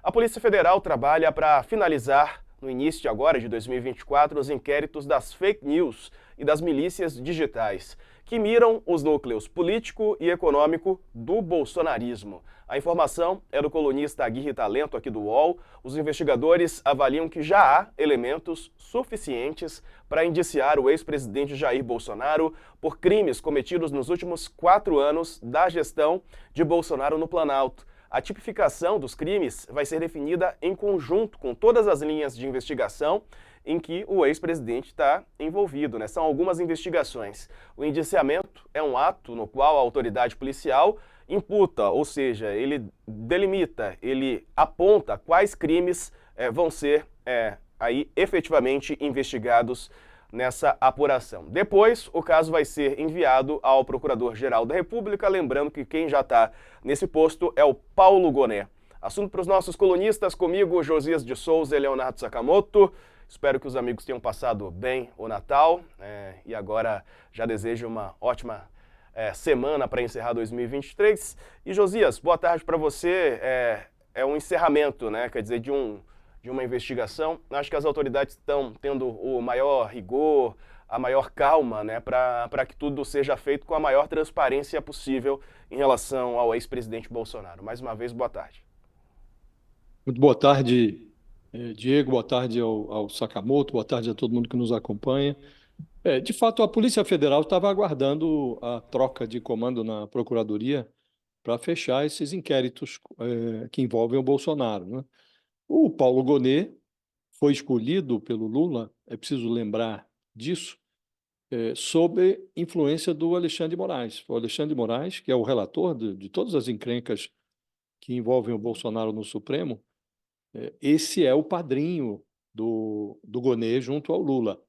A Polícia Federal trabalha para finalizar, no início de agora, de 2024, os inquéritos das fake news e das milícias digitais, que miram os núcleos político e econômico do bolsonarismo. A informação é do colunista Aguirre Talento, aqui do UOL. Os investigadores avaliam que já há elementos suficientes para indiciar o ex-presidente Jair Bolsonaro por crimes cometidos nos últimos 4 anos da gestão de Bolsonaro no Planalto. A tipificação dos crimes vai ser definida em conjunto com todas as linhas de investigação em que o ex-presidente está envolvido, né? São algumas investigações. O indiciamento é um ato no qual a autoridade policial imputa, ou seja, ele delimita, ele aponta quais crimes vão ser aí efetivamente investigados nessa apuração. Depois, o caso vai ser enviado ao Procurador-Geral da República, lembrando que quem já está nesse posto é o Paulo Gonet. Assunto para os nossos colunistas, comigo, Josias de Souza e Leonardo Sakamoto. Espero que os amigos tenham passado bem o Natal e agora já desejo uma ótima semana para encerrar 2023. E Josias, boa tarde para você. É um encerramento, né? Quer dizer, de uma investigação. Acho que as autoridades estão tendo o maior rigor, a maior calma, né, para que tudo seja feito com a maior transparência possível em relação ao ex-presidente Bolsonaro. Mais uma vez, boa tarde. Muito boa tarde, Diego, boa tarde ao Sakamoto, boa tarde a todo mundo que nos acompanha. De fato, a Polícia Federal estava aguardando a troca de comando na Procuradoria para fechar esses inquéritos que envolvem o Bolsonaro, né? O Paulo Gonet foi escolhido pelo Lula, é preciso lembrar disso, sob influência do Alexandre de Moraes. O Alexandre de Moraes, que é o relator de todas as encrencas que envolvem o Bolsonaro no Supremo, esse é o padrinho do Gonet junto ao Lula.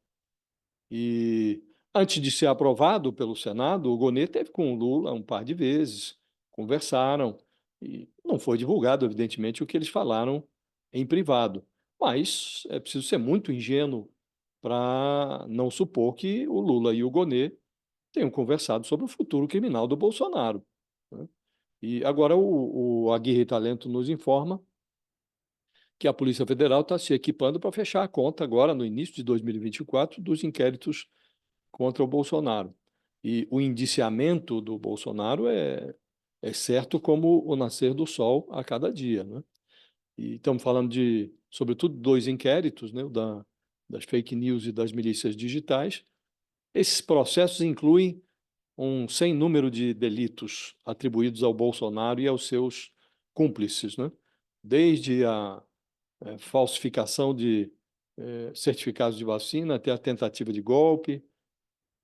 E antes de ser aprovado pelo Senado, o Gonet teve com o Lula um par de vezes, conversaram, e não foi divulgado, evidentemente, o que eles falaram em privado. Mas é preciso ser muito ingênuo para não supor que o Lula e o Gonet tenham conversado sobre o futuro criminal do Bolsonaro, né? E agora o Aguirre Talento nos informa que a Polícia Federal está se equipando para fechar a conta agora, no início de 2024, dos inquéritos contra o Bolsonaro. E o indiciamento do Bolsonaro é certo como o nascer do sol a cada dia, né? E estamos falando de, sobretudo, 2 inquéritos, né? Das fake news e das milícias digitais. Esses processos incluem um sem número de delitos atribuídos ao Bolsonaro e aos seus cúmplices, né? Desde a falsificação de certificados de vacina até a tentativa de golpe,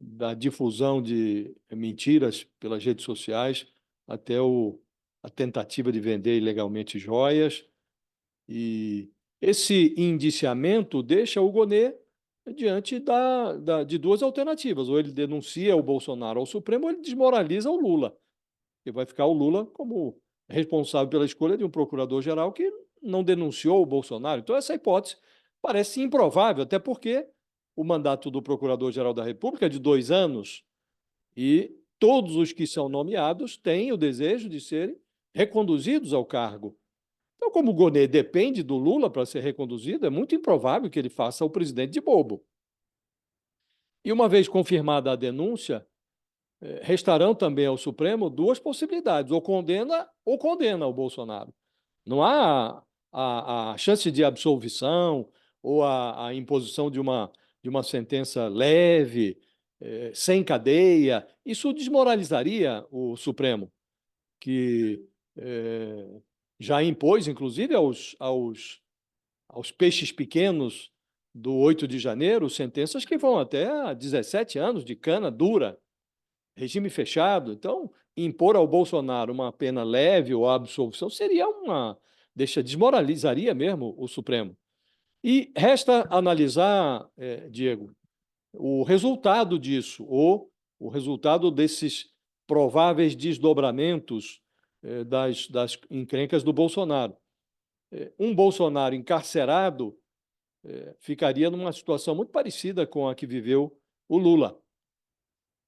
da difusão de mentiras pelas redes sociais até a tentativa de vender ilegalmente joias. E esse indiciamento deixa o Gonet diante de 2 alternativas. Ou ele denuncia o Bolsonaro ao Supremo, ou ele desmoraliza o Lula. E vai ficar o Lula como responsável pela escolha de um procurador-geral que não denunciou o Bolsonaro. Então, essa hipótese parece improvável, até porque o mandato do Procurador-Geral da República é de 2 anos e todos os que são nomeados têm o desejo de serem reconduzidos ao cargo. Então, como o Gonet depende do Lula para ser reconduzido, é muito improvável que ele faça o presidente de bobo. E uma vez confirmada a denúncia, restarão também ao Supremo 2 possibilidades: ou condena o Bolsonaro. Não há a chance de absolvição ou a imposição de uma sentença leve, sem cadeia. Isso desmoralizaria o Supremo, que já impôs, inclusive, aos peixes pequenos do 8 de janeiro, sentenças que vão até 17 anos de cana dura, regime fechado. Então, impor ao Bolsonaro uma pena leve ou absolvição seria desmoralizaria mesmo o Supremo. E resta analisar, Diego, o resultado disso, ou o resultado desses prováveis desdobramentos das encrencas do Bolsonaro. Um Bolsonaro encarcerado ficaria numa situação muito parecida com a que viveu o Lula.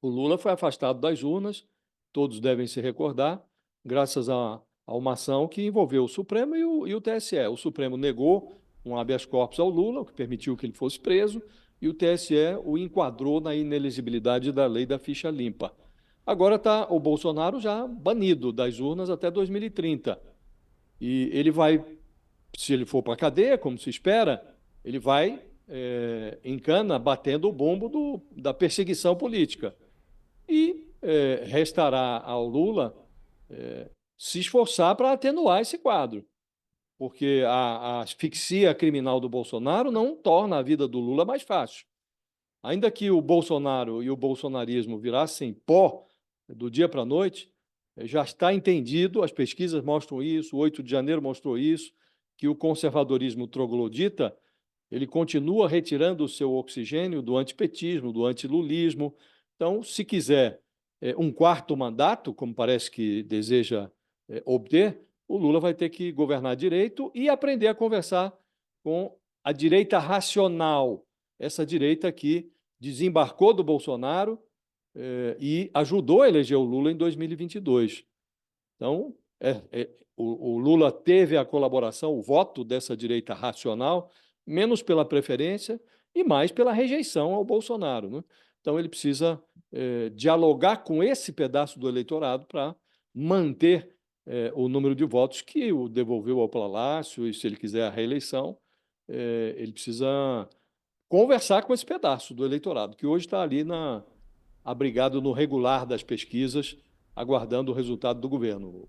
O Lula foi afastado das urnas, todos devem se recordar, graças a a uma ação que envolveu o Supremo e o TSE. O Supremo negou um habeas corpus ao Lula, o que permitiu que ele fosse preso, e o TSE o enquadrou na inelegibilidade da lei da ficha limpa. Agora está o Bolsonaro já banido das urnas até 2030. E ele vai, se ele for para a cadeia, como se espera, ele vai em cana batendo o bumbo da perseguição política. E restará ao Lula se esforçar para atenuar esse quadro, porque a asfixia criminal do Bolsonaro não torna a vida do Lula mais fácil. Ainda que o Bolsonaro e o bolsonarismo virassem pó do dia para a noite, já está entendido, as pesquisas mostram isso, o 8 de janeiro mostrou isso, que o conservadorismo troglodita ele continua retirando o seu oxigênio do antipetismo, do antilulismo. Então, se quiser um quarto mandato, como parece que deseja obter, o Lula vai ter que governar direito e aprender a conversar com a direita racional, essa direita que desembarcou do Bolsonaro e ajudou a eleger o Lula em 2022. Então, o Lula teve a colaboração, o voto dessa direita racional, menos pela preferência e mais pela rejeição ao Bolsonaro, né? Então, ele precisa dialogar com esse pedaço do eleitorado para manter o número de votos que o devolveu ao Palácio, e se ele quiser a reeleição, ele precisa conversar com esse pedaço do eleitorado, que hoje está ali abrigado no regular das pesquisas, aguardando o resultado do governo.